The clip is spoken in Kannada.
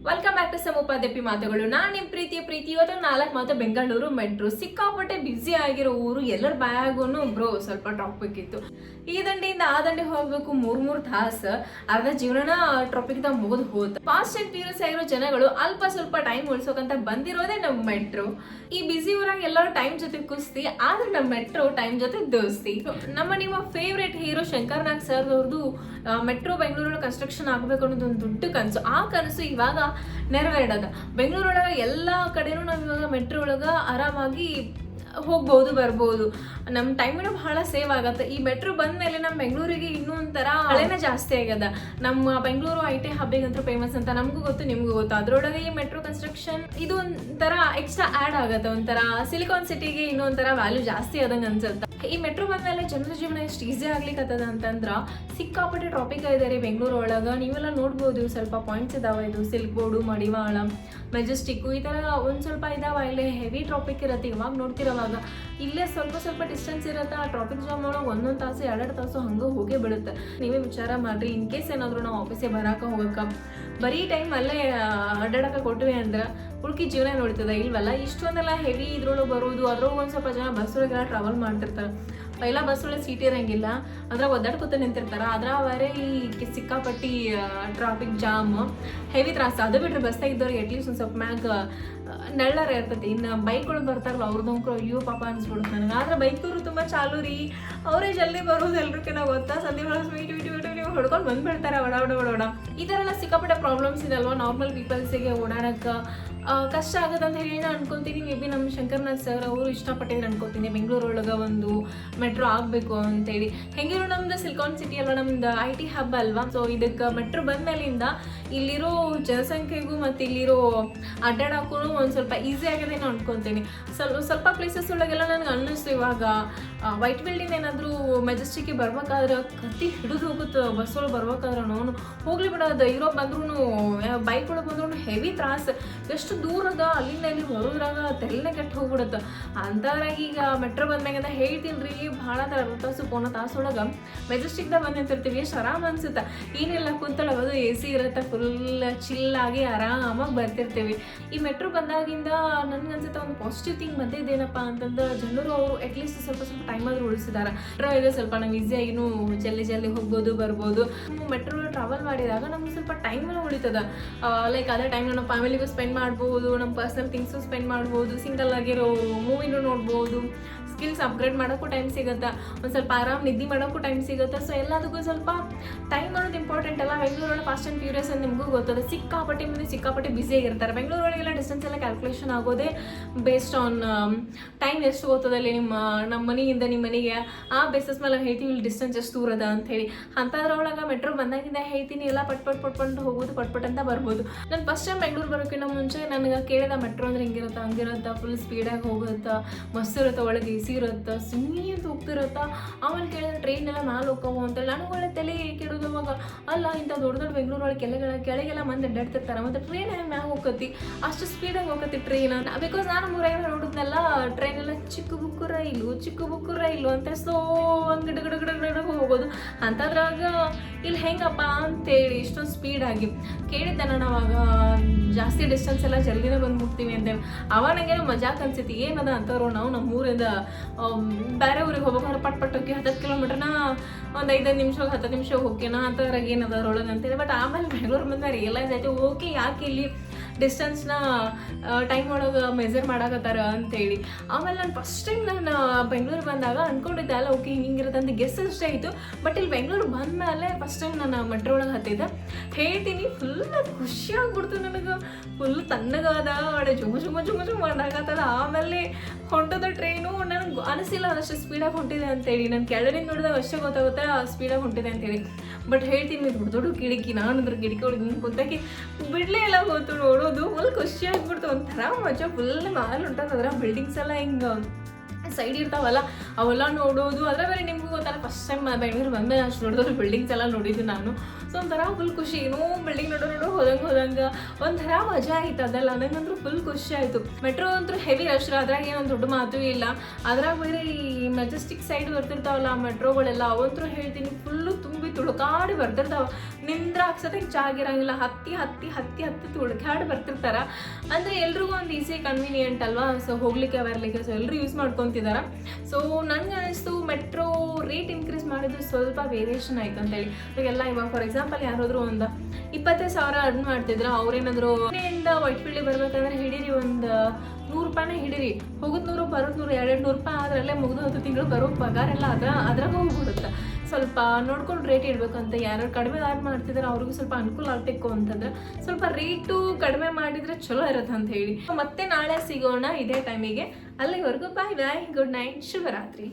ವೆಲ್ಕಮ್ ಬ್ಯಾಕ್ ಟು ಸಮುಪಾದ್ಯಪಿ ಮಾತುಗಳು. ನಾನು ನಿಮ್ಮ ಪ್ರೀತಿ ಇವತ್ತು 4 ಮಾತು. ಬೆಂಗಳೂರು ಮೆಟ್ರೋ ಸಿಕ್ಕಾಪಟ್ಟೆ ಬ್ಯುಸಿ ಆಗಿರೋ ಊರು. ಎಲ್ಲರ ಬ್ಯಾಗೂನು ಬ್ರೋ ಸ್ವಲ್ಪ ಟ್ರಾಫಿಕ್ ಇತ್ತು. ಈ ದಂಡೆಯಿಂದ ಆ ದಂಡೆ ಹೋಗ್ಬೇಕು 3 ತಾಸು. ಅರ್ಧ ಜೀವನ ಟ್ರಾಫಿಕ್ದಾಗ ಮುಗಿದು ಹೋದ. ಫಾಸ್ಟ್ ಅಂಡ್ ಫ್ಯೂರಿಯಸ್ ಆಗಿರೋ ಜನಗಳು ಅಲ್ಪ ಸ್ವಲ್ಪ ಟೈಮ್ ಉಳಿಸೋಕಂತ ಬಂದಿರೋದೇ ನಮ್ಮ ಮೆಟ್ರೋ. ಈ ಬ್ಯುಸಿ ಊರಾಗ ಎಲ್ಲರೂ ಟೈಮ್ ಜೊತೆ ಕುಸ್ತಿ, ಆದ್ರೆ ನಮ್ಮ ಮೆಟ್ರೋ ಟೈಮ್ ಜೊತೆ ದೋಸ್ತಿ. ನಿಮ್ಮ ಫೇವ್ರೇಟ್ ಹೀರೋ ಶಂಕರ್ ನಾಗ್ ಸರ್ ಅವ್ರದ್ದು ಮೆಟ್ರೋ ಬೆಂಗಳೂರಲ್ಲಿ ಕನ್ಸ್ಟ್ರಕ್ಷನ್ ಆಗಬೇಕು ಅನ್ನೋದು ಒಂದು ದೊಡ್ಡ ಕನಸು. ಆ ಕನಸು ಇವಾಗ ನೆರವೇರದ. ಬೆಂಗಳೂರೊಳಗೆ ಎಲ್ಲ ಕಡೆನೂ ನಾವು ಇವಾಗ ಮೆಟ್ರೋ ಒಳಗೆ ಆರಾಮಾಗಿ ಹೋಗ್ಬೋದು ಬರ್ಬೋದು. ನಮ್ಮ ಟೈಮಿನ ಬಹಳ ಸೇವ್ ಆಗತ್ತೆ. ಈ ಮೆಟ್ರೋ ಬಂದ ಮೇಲೆ ನಮ್ಮ ಬೆಂಗಳೂರಿಗೆ ಇನ್ನೂ ಒಂಥರ ಹಳೆನೇ ಜಾಸ್ತಿ ಆಗ್ಯದ. ನಮ್ಮ ಬೆಂಗಳೂರು IT ಹಬ್ಬಿಗಂತೂ ಫೇಮಸ್ ಅಂತ ನಮಗೂ ಗೊತ್ತು, ನಿಮಗೂ ಗೊತ್ತು. ಅದರೊಳಗೆ ಈ ಮೆಟ್ರೋ ಕನ್ಸ್ಟ್ರಕ್ಷನ್ ಇದು ಒಂಥರ ಎಕ್ಸ್ಟ್ರಾ ಆ್ಯಡ್ ಆಗತ್ತೆ. ಒಂಥರ ಸಿಲಿಕಾನ್ ಸಿಟಿಗೆ ಇನ್ನೂ ಒಂಥರ ವ್ಯಾಲ್ಯೂ ಜಾಸ್ತಿ ಆದಂಗೆ ಅನ್ಸುತ್ತೆ. ಈ ಮೆಟ್ರೋ ಬಂದಮೇಲೆ ಜನರ ಜೀವನ ಎಷ್ಟು ಈಸಿ ಆಗ್ಲಿಕ್ಕತ್ತದ ಅಂತಂದ್ರೆ ಸಿಕ್ಕಾಪಟ್ಟೆ ಟ್ರಾಫಿಕ್ ಇದೆ ರೀ ಬೆಂಗಳೂರು ಒಳಗೆ. ನೀವೆಲ್ಲ ನೋಡ್ಬೋದು, ಸ್ವಲ್ಪ ಪಾಯಿಂಟ್ಸ್ ಇದಾವೆ. ಇದು ಸಿಲ್ಕ್ ಬೋರ್ಡು, ಮಡಿವಾಳ, ಮೆಜೆಸ್ಟಿಕ್ಕು ಈ ಥರ ಒಂದು ಸ್ವಲ್ಪ ಇದಾವೆ. ಇಲ್ಲೇ ಹೆವಿ ಟ್ರಾಫಿಕ್ ಇರುತ್ತೆ. ಇವಾಗ ನೋಡ್ತಿರೋವಾಗ ಇಲ್ಲೇ ಸ್ವಲ್ಪ ಡಿಸ್ಟೆನ್ಸ್ ಇರುತ್ತೆ. ಆ ಟ್ರಾಫಿಕ್ ಜಾಮ್ ಒಳಗೆ 1 ತಾಸು 2 ತಾಸು ಹಂಗೆ ಹೋಗೇ ಬಿಡುತ್ತೆ. ನೀವೇ ವಿಚಾರ ಮಾಡಿರಿ, ಇನ್ ಕೇಸ್ ಏನಾದರೂ ನಾವು ಆಫೀಸಿಗೆ ಬರೋಕೆ ಹೋಗಕ್ಕೆ ಬರೀ ಟೈಮ್ ಅಲ್ಲೇ ಅಡ್ಡಾಡಕ್ಕೆ ಕೊಟ್ವಿ ಅಂದ್ರೆ ಉಳ್ಕಿ ಜೀವನ ನೋಡ್ತದೆ ಇಲ್ವಲ್ಲ. ಇಷ್ಟೊಂದೆಲ್ಲ ಹೆವಿ ಇದ್ರೊಳಗೆ ಬರೋದು. ಅದ್ರೊಳಗೆ ಒಂದು ಸ್ವಲ್ಪ ಜನ ಬಸ್ ಒಳಗೆಲ್ಲ ಟ್ರಾವೆಲ್ ಮಾಡ್ತಿರ್ತಾರೆ. ಪೈಲ ಬಸ್ ಒಳಗೆ ಸೀಟ್ ಇರಂಗಿಲ್ಲ, ಅದ್ರಾಗ ಒದ್ದಾಡ್ಕೊತ ನಿಂತಿರ್ತಾರೆ. ಅದ್ರ ಅವರೇ ಈ ಸಿಕ್ಕಾಪಟ್ಟಿ ಟ್ರಾಫಿಕ್ ಜಾಮ್ ಹೆವಿ ತ್ರಾಸ. ಅದು ಬಿಟ್ಟರೆ ಬಸ್ತಾಗ ಇದ್ದವ್ರಿಗೆ ಅಟ್ಲೀಸ್ಟ್ ಒಂದು ಸ್ವಲ್ಪ ಮ್ಯಾಗ ನೆಳ್ಳರ ಇರ್ತೈತಿ. ಇನ್ನು ಬೈಕ್ಗಳು ಬರ್ತಾರಲ್ಲ ಅವ್ರದ್ದು ಅಯ್ಯೋ ಪಾಪ ಅನ್ಸ್ಬಿಡುತ್ತೆ ನನಗೆ. ಆದ್ರೆ ಬೈಕವರು ತುಂಬ ಚಾಲು ರೀ, ಅವರೇ ಜಲ್ದಿ ಬರೋದು ಎಲ್ರಿಗೂ ನಾವು ಗೊತ್ತಾ. ಸಂಧಿ ಒಳಗೆ ಸ್ವೀಟ್ ಹೊಡ್ಕೊಂಡು ಬಂದ್ಬಿಡ್ತಾರೆ ಓಡ. ಈ ಥರ ಎಲ್ಲ ಸಿಕ್ಕಾಪಟ್ಟೆ ಪ್ರಾಬ್ಲಮ್ಸ್ ಇದಲ್ವ. ನಾರ್ಮಲ್ ಪೀಪಲ್ಸಿಗೆ ಓಡಾಡಕ್ಕೆ ಕಷ್ಟ ಆಗುತ್ತೆ ಅಂತ ಹೇಳಿ ನಾನು ಅನ್ಕೊತೀನಿ. ಮೇ ಬಿ ನಮ್ಮ ಶಂಕರ್ನಾಥ್ ಸರ್ ಅವರು ಇಷ್ಟಪಟ್ಟಿದ್ರು ಅನ್ಕೋತೀನಿ ಬೆಂಗಳೂರೊಳಗೆ ಒಂದು ಮೆಟ್ರೋ ಆಗಬೇಕು ಅಂತೇಳಿ. ಹೆಂಗಿರೋ ನಮ್ದು ಸಿಲಿಕಾನ್ ಸಿಟಿ ಅಲ್ವಾ, ನಮ್ದು IT ಹಬ್ ಅಲ್ವಾ. ಸೊ ಇದಕ್ಕೆ ಮೆಟ್ರೋ ಬಂದ್ಮೇಲಿಂದ ಇಲ್ಲಿರೋ ಜನಸಂಖ್ಯೆಗೂ ಮತ್ತು ಇಲ್ಲಿರೋ ಅಡ್ಡಾಡಕ್ಕೂ ಒಂದು ಸ್ವಲ್ಪ ಈಸಿ ಆಗಿದೆ ನಾನು ಅನ್ಕೊತೀನಿ. ಸ್ವಲ್ಪ ಪ್ಲೇಸಸ್ ಒಳಗೆಲ್ಲ ನನಗೆ ಅನ್ನಿಸ್ತು ಇವಾಗ ವೈಟ್ ಬಿಲ್ಡಿಂಗ್ ಏನಾದರೂ ಮೆಜೆಸ್ಟಿಕ್ಗೆ ಬರ್ಬೇಕಾದ್ರೆ ಕತ್ತಿ ಹಿಡಿದು ಹೋಗುತ್ತೆ. ಬಸ್ ಒಳಗೆ ಬರ್ಬೇಕಾದ್ರೆ ನಾನು ಹೋಗ್ಲಿ ಬಿಡೋದು. ಇರೋ ಬಂದ್ರೂ ಬೈಕ್ ಒಳಗೆ ಬಂದ್ರೂ ಹೆವಿ ತ್ರಾಸು. ಎಷ್ಟು ದೂರದ ಅಲ್ಲಿಂದ ಇಲ್ಲಿ ಬರೋದ್ರಾಗ ತೆಲ್ಲನೆ ಕೆಟ್ಟು ಹೋಗ್ಬಿಡುತ್ತೆ. ಅಂಥದ್ರಾಗ ಈಗ ಮೆಟ್ರೋ ಬಂದ್ಮ್ಯಾಗಂತ ಹೇಳ್ತೀನಿ ರೀ, ಭಾಳ 60 ತಾಸು 1 ತಾಸೊಳಗೆ ಮೆಜೆಸ್ಟಿಕ್ದಾಗ ಬಂದು ನಿಂತಿರ್ತೀವಿ. ಎಷ್ಟು ಆರಾಮ ಅನ್ಸುತ್ತೆ. ಏನಿಲ್ಲ ಕುಂತೊಳಗೆ ಅದು AC ಇರುತ್ತೆ, ಫುಲ್ ಚಿಲ್ಲಾಗಿ ಆರಾಮಾಗಿ ಬರ್ತಿರ್ತೀವಿ. ಈ ಮೆಟ್ರೋ ಬಂದಾಗಿಂದ ನನ್ಗನ್ಸುತ್ತೆ ಒಂದು ಪಾಸಿಟಿವ್ ಥಿಂಗ್ ಬಂದಿದ್ದೇನಪ್ಪ ಅಂತಂದ್ರೆ ಜನರು ಅವರು ಅಟ್ಲೀಸ್ಟ್ ಸ್ವಲ್ಪ ಟೈಮ್ ಆದರೂ ಉಳಿಸಿದಾರೆ. ಮೆಟ್ರೋ ಇದೆ ಸ್ವಲ್ಪ ನಾವು ಈಸಿಯಾಗಿನೂ ಜಲ್ದಿ ಹೋಗ್ಬೋದು ಬರ್ಬೋದು. ಮೆಟ್ರೋ ಟ್ರಾವೆಲ್ ಮಾಡಿದಾಗ ನಮ್ಗೆ ಸ್ವಲ್ಪ ಟೈಮನ್ನು ಉಳಿತದ. ಲೈಕ್ ಅದೇ ಟೈಮ್ ನಾವು ಫ್ಯಾಮಿಲಿಗೂ ಸ್ಪೆಂಡ್ ಮಾಡ್ಬೋದು, ನಮ್ಮ ಪರ್ಸನಲ್ ಥಿಂಗ್ಸು ಸ್ಪೆಂಡ್ ಮಾಡ್ಬೋದು, ಸಿಂಗಲ್ ಆಗಿರೋ ಮೂವಿನೂ ನೋಡ್ಬೋದು, ಸ್ಕಿಲ್ಸ್ ಅಪ್ಗ್ರೇಡ್ ಮಾಡೋಕ್ಕೂ ಟೈಮ್ ಸಿಗುತ್ತೆ, ಒಂದು ಸ್ವಲ್ಪ ಆರಾಮ್ ನಿದ್ದೆ ಮಾಡೋಕ್ಕೂ ಟೈಮ್ ಸಿಗುತ್ತೆ. ಸೊ ಎಲ್ಲದಕ್ಕೂ ಸ್ವಲ್ಪ ಟೈಮ್ ಅನ್ನೋದು ಇಂಪಾರ್ಟೆಂಟ್ ಅಲ್ಲ. ಬೆಂಗಳೂರೊಳಗೆ ಫಾಸ್ಟ್ ಆ್ಯಂಡ್ ಫ್ಯೂರಿಯಸ್ ಅಂತ ನಿಮಗೂ ಗೊತ್ತದೆ. ಸಿಕ್ಕಾಪಟ್ಟೆ ಬ್ಯುಸಿಯಾಗಿರ್ತಾರೆ. ಬೆಂಗಳೂರೊಳಗೆಲ್ಲ ಡಿಸ್ಟೆನ್ಸ್ ಎಲ್ಲ ಕ್ಯಾಲ್ಕುಲೇಷನ್ ಆಗೋದೇ ಬೇಸ್ಡ್ ಆನ್ ಟೈಮ್ ಎಷ್ಟು ಹೋಗ್ತದಲ್ಲಿ ನಮ್ಮ ಮನೆಯಿಂದ ನಿಮ್ಮ ಮನೆಗೆ. ಆ ಬೇಸಸ್ ಮೇಲೆ ಹೇಳ್ತೀವಿ ಇಲ್ಲಿ ಡಿಸ್ಟೆನ್ಸ್ ಎಷ್ಟು ದೂರ ಅದ ಅಂಥೇಳಿ. ಅಂಥದ್ರೊಳಗೆ ಮೆಟ್ರೋ ಬಂದಾಗಿಂದ ಹೇಳ್ತೀನಿ ಎಲ್ಲ ಪಟ್ ಹೋಗೋದು ಪಟ್ ಅಂತ ಬರ್ಬೋದು. ನಾನು ಫಸ್ಟ್ ಟೈಮ್ ಬೆಂಗಳೂರು ಬರೋಕ್ಕಿಂತ ಮುಂಚೆ ನನಗೆ ಕೇಳಿದ ಮೆಟ್ರೋ ಅಂದ್ರೆ ಹಿಂಗಿರುತ್ತೆ ಹಂಗಿರುತ್ತೆ, ಫುಲ್ ಸ್ಪೀಡಾಗಿ ಹೋಗುತ್ತೆ, ಮಸ್ತ್ ಇರುತ್ತೆ, ಒಳಗೆ AC ಇರುತ್ತೆ, ಸುಮ್ಮನೆ ಅಂತ ಹೋಗ್ತಿರುತ್ತಾ. ಆಮೇಲೆ ಕೇಳಿದ್ರೆ ಟ್ರೈನ್ ಎಲ್ಲ ಮ್ಯಾಲೆ ಹೋಗ್ತಾವು ಅಂತೇಳಿ ನನಗೆ ಒಳ್ಳೆ ತಲೆ ಕೆಡೋದು. ಅವಾಗ ಅಲ್ಲ ಇಂಥ ದೊಡ್ಡ ಬೆಂಗಳೂರೊಳಗೆ ಕೆಳಗೆಲ್ಲ ಮಂದಿ ಅಡ್ಡಾಡ್ತಿರ್ತಾರೆ, ಮತ್ತು ಟ್ರೈನ್ ಮ್ಯಾಗ ಹೋಗತಿ ಅಷ್ಟು ಸ್ಪೀಡಾಗಿ ಹೋಗತಿ ಟ್ರೈನ್. ಬಿಕಾಸ್ ನಾನು ಮೂರಾಗ ನೋಡಿದ್ನೆಲ್ಲ ಟ್ರೈನ್ ಎಲ್ಲ ಚಿಕ್ಕ ಬುಕ್ಕು ರೈಲು ಅಂತ ಸೊ ಹಂಗೆ ಗಡ ಹೋಗೋದು. ಅಂಥದ್ರಾಗ ಇಲ್ಲಿ ಹೆಂಗಪ್ಪ ಅಂತೇಳಿ ಇಷ್ಟೊಂದು ಸ್ಪೀಡಾಗಿ ಕೇಳಿದ್ದೆ ನಾನು ಅವಾಗ. ಜಾಸ್ತಿ ಡಿಸ್ಟೆನ್ಸ್ ಎಲ್ಲ ಜಲ್ದಿನೇ ಬಂದ್ಬಿಡ್ತೀವಿ ಅಂತೇಳಿ. ಅವಾಗ ನನಗೇನೋ ಮಜಾಕ್ ಅನ್ಸೈತಿ. ಏನದ ಅಂತವ್ರು ನಾವು ನಮ್ಮೂರಿಂದ ಬೇರೆ ಊರಿಗೆ ಹೋಗ್ಬೇಕಾದ್ರೆ ಪಟ್ ಹೋಗಿ 10 ಕಿಲೋಮೀಟ್ರನ ಒಂದು 5 ನಿಮಿಷ 10 ನಿಮಿಷ ಹೋಗ್ಯನ ಅಂಥದ್ರಾಗ ಏನದ ಅದ್ರೊಳಗೆ ಅಂತೇಳಿ. ಬಟ್ ಆಮೇಲೆ ಬೆಂಗಳೂರು ಬಂದ ರಿಯಲೈಸ್ ಆಯ್ತು, ಓಕೆ ಯಾಕೆ ಇಲ್ಲಿ ಡಿಸ್ಟೆನ್ಸ್ನ ಟೈಮ್ ಒಳಗೆ ಮೆಜರ್ ಮಾಡಾಕತ್ತಾರ ಅಂತೇಳಿ. ಆಮೇಲೆ ನಾನು ಫಸ್ಟ್ ಟೈಮ್ ನಾನು ಬೆಂಗಳೂರು ಬಂದಾಗ ಅಂದ್ಕೊಂಡಿದ್ದೆ ಅಲ್ಲ ಓಕೆ ಹಿಂಗಿರುತ್ತೆ ಅಂತ ಗೆಸ್ ಅಷ್ಟೇ ಆಯಿತು. ಬಟ್ ಇಲ್ಲಿ ಬೆಂಗಳೂರು ಬಂದಮೇಲೆ ಫಸ್ಟ್ ಟೈಮ್ ನಾನು ಮೆಟ್ರೋ ಒಳಗೆ ಹತ್ತಿದ್ದೆ. ಹೇಳ್ತೀನಿ ಫುಲ್ ಖುಷಿ ಆಗ್ಬಿಡ್ತು ನನಗೆ. ಫುಲ್ ತಣ್ಣಗಾದ ಒಳ್ಳೆ ಜುಮು ಮಾಡಾಕತ್ತದ. ಆಮೇಲೆ ಹೊಂಟದ ಟ್ರೈನು ನನಗೆ ಅನಿಸಿಲ್ಲ ಅದಷ್ಟು ಸ್ಪೀಡಾಗಿ ಹೊಂಟಿದೆ ಅಂತೇಳಿ. ನಾನು ಕೆಳಗಿಂದ ನೋಡಿದಾಗ ಅಷ್ಟೇ ಗೊತ್ತಾಗುತ್ತೆ ಸ್ಪೀಡಾಗಿ ಹೊಂಟಿದೆ ಅಂತೇಳಿ. ಬಟ್ ಹೇಳ್ತೀನಿ ದೊಡ್ಡ ಕಿಟಕಿ, ನಾನು ಅದ್ರ ಕಿಟಕಿ ಒಳಗೆ ಕುಂತಾಕಿ ಬಿಡ್ಲೇ ಎಲ್ಲ ಹೋತು ನೋಡೋದು. ಫುಲ್ ಖುಷಿ ಆಗ್ಬಿಡ್ತು, ಒಂಥರ ಮಜಾ. ಫುಲ್ ಮೇಲೆ ಹೊಂಟದ್ರ ಬಿಲ್ಡಿಂಗ್ಸ್ ಎಲ್ಲ ಹಿಂಗೆ ಸೈಡ್ ಇರ್ತಾವಲ್ಲ ಅವೆಲ್ಲ ನೋಡೋದು. ಅದ್ರ ಬೇರೆ ನಿಮಗೂ ಗೊತ್ತಲ್ಲ ಫಸ್ಟ್ ಟೈಮ್ ಬೆಂಗಳೂರು ಬಂದಮೇಲೆ ಅಷ್ಟು ನೋಡಿದ್ರು ಬಿಲ್ಡಿಂಗ್ಸ್ ಎಲ್ಲ ನೋಡಿದ್ದು ನಾನು. ಸೊ ಒಂಥರ ಫುಲ್ ಖುಷಿ. ಏನೋ ಬಿಲ್ಡಿಂಗ್ ನೋಡೋ ಹೋದಂಗೆ ಒಂಥರ ಮಜಾ ಆಯಿತು. ಅದೆಲ್ಲ ನನಗಂತೂ ಫುಲ್ ಖುಷಿ ಆಯಿತು. ಮೆಟ್ರೋ ಅಂತೂ ಹೆವಿ ರಶ್, ಅದ್ರಾಗ ಏನೊಂದು ದೊಡ್ಡ ಮಾತು ಇಲ್ಲ. ಅದ್ರಾಗ ಬೇರೆ ಈ ಮೆಜೆಸ್ಟಿಕ್ ಸೈಡ್ ಬರ್ತಿರ್ತಾವಲ್ಲ ಮೆಟ್ರೋಗಳೆಲ್ಲ, ಅವಂತೂ ಹೇಳ್ತೀನಿ ಫುಲ್ಲು ತುಂಬಿ ತುಳುಕಾಡಿ ಬರ್ತಿರ್ತಾವೆ. ನಿಂದ್ರ ಹಾಕ್ಸೋದಕ್ಕೆ ಜಾಗಿರಂಗಿಲ್ಲ, ಹತ್ತಿ ಹತ್ತಿ ಹತ್ತಿ ಹತ್ತಿ ತುಳ್ಕಾಡಿ ಬರ್ತಿರ್ತಾರ. ಅಂದರೆ ಎಲ್ರಿಗೂ ಒಂದು ಈಸಿ ಕನ್ವೀನಿಯೆಂಟ್ ಅಲ್ವಾ, ಸೊ ಹೋಗ್ಲಿಕ್ಕೆ ಬರಲಿಕ್ಕೆ, ಸೊ ಎಲ್ಲರೂ ಯೂಸ್ ಮಾಡ್ಕೊತಿದ್ದಾರೆ. ಸೊ ನನಗೆ ಅನಿಸ್ತು ಮೆಟ್ರೋ ರೇಟ್ ಇನ್ಕ್ರೀಸ್ ಮಾಡಿದ್ರು ಸ್ವಲ್ಪ ವೇರಿಯೇಷನ್ ಆಯ್ತು ಅಂತೇಳಿ. ಎಲ್ಲ ಇವಾಗ ಫಾರ್ ಎಕ್ಸಾಂಪಲ್ ಯಾರಾದರೂ ಒಂದು 20,000 ಅರ್ನ್ ಮಾಡ್ತಿದ್ರು, ಅವ್ರೇನಾದ್ರು ಮನೆಯಿಂದ ವೈಟ್ಫೀಲ್ಡಿಗೆ ಬರ್ಬೇಕಂದ್ರೆ ಹಿಡೀರಿ ಒಂದು 100 ರೂಪಾಯಿನೇ ಹಿಡೀರಿ, ಹೋಗೋದು 100 ಬರೋದು 100, 200 ರೂಪಾಯಿ ಅದರಲ್ಲೇ ಮುಗಿದು 10 ತಿಂಗಳು ಬರೋ ಪಗಾರ ಎಲ್ಲ ಅದ್ರಾಗ ಹೋಗ್ಬಿಡುತ್ತೆ. ಸ್ವಲ್ಪ ನೋಡ್ಕೊಂಡು ರೇಟ್ ಇಡಬೇಕಂತ. ಯಾರು ಕಡಿಮೆ ಅರ್ನ್ ಮಾಡ್ತಿದ್ದಾರೆ ಅವ್ರಿಗೂ ಸ್ವಲ್ಪ ಅನುಕೂಲ ಆಗಬೇಕು ಅಂತಂದ್ರೆ ಸ್ವಲ್ಪ ರೇಟು ಕಡಿಮೆ ಮಾಡಿದರೆ ಚಲೋ ಇರುತ್ತೆ ಅಂತ ಹೇಳಿ. ಮತ್ತೆ ನಾಳೆ ಸಿಗೋಣ ಇದೇ ಟೈಮಿಗೆ. ಅಲ್ಲಿವರೆಗೂ ಬಾಯ್ ಬಾಯ್, ಗುಡ್ ನೈಟ್, ಶುಭರಾತ್ರಿ.